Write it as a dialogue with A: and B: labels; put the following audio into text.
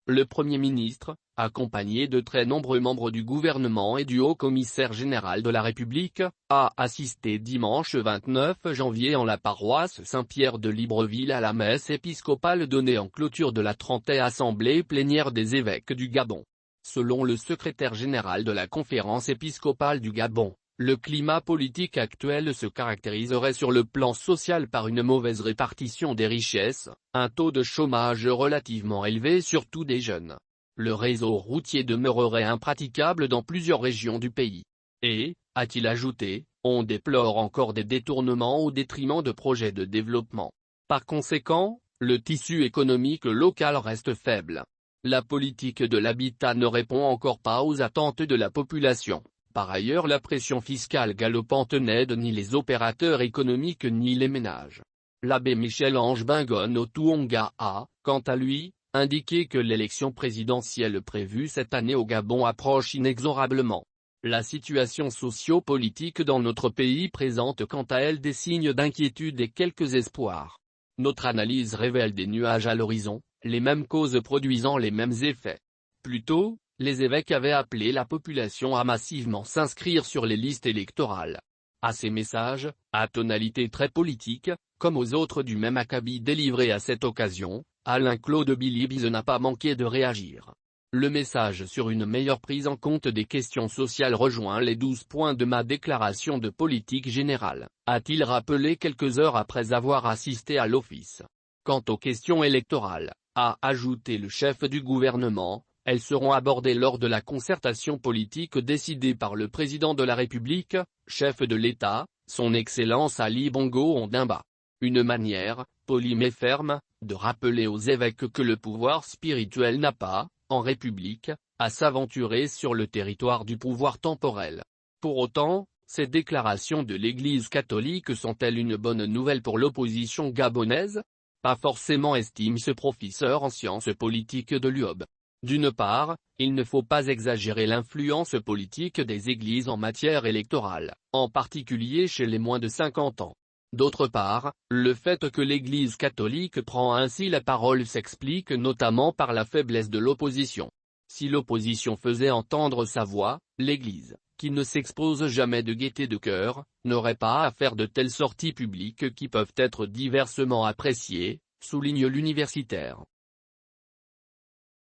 A: Le Premier ministre, accompagné de très nombreux membres du gouvernement et du Haut-Commissaire général de la République, a assisté dimanche 29 janvier en la paroisse Saint-Pierre de Libreville à la messe épiscopale donnée en clôture de la 30e assemblée plénière des évêques du Gabon. Selon le secrétaire général de la conférence épiscopale du Gabon, le climat politique actuel se caractériserait sur le plan social par une mauvaise répartition des richesses, un taux de chômage relativement élevé surtout des jeunes. Le réseau routier demeurerait impraticable dans plusieurs régions du pays. Et, a-t-il ajouté, on déplore encore des détournements au détriment de projets de développement. Par conséquent, le tissu économique local reste faible. La politique de l'habitat ne répond encore pas aux attentes de la population. Par ailleurs, la pression fiscale galopante n'aide ni les opérateurs économiques ni les ménages. L'abbé Michel-Ange Bingon Otuonga a, quant à lui, indiqué que l'élection présidentielle prévue cette année au Gabon approche inexorablement. La situation socio-politique dans notre pays présente quant à elle des signes d'inquiétude et quelques espoirs. Notre analyse révèle des nuages à l'horizon, les mêmes causes produisant les mêmes effets. Plus tôt, les évêques avaient appelé la population à massivement s'inscrire sur les listes électorales. À ces messages, à tonalité très politique, comme aux autres du même acabit délivrés à cette occasion, Alain-Claude Bilibise n'a pas manqué de réagir. Le message sur une meilleure prise en compte des questions sociales rejoint les 12 points de ma déclaration de politique générale, a-t-il rappelé quelques heures après avoir assisté à l'office. Quant aux questions électorales, a ajouté le chef du gouvernement, elles seront abordées lors de la concertation politique décidée par le président de la République, chef de l'État, son Excellence Ali Bongo Ondimba. Une manière, polie mais ferme, de rappeler aux évêques que le pouvoir spirituel n'a pas, en République, à s'aventurer sur le territoire du pouvoir temporel. Pour autant, ces déclarations de l'Église catholique sont-elles une bonne nouvelle pour l'opposition gabonaise? Pas forcément, estime ce professeur en sciences politiques de l'UOB. D'une part, il ne faut pas exagérer l'influence politique des églises en matière électorale, en particulier chez les moins de 50 ans. D'autre part, le fait que l'Église catholique prend ainsi la parole s'explique notamment par la faiblesse de l'opposition. Si l'opposition faisait entendre sa voix, l'Église, qui ne s'expose jamais de gaieté de cœur, n'aurait pas à faire de telles sorties publiques qui peuvent être diversement appréciées, souligne l'universitaire.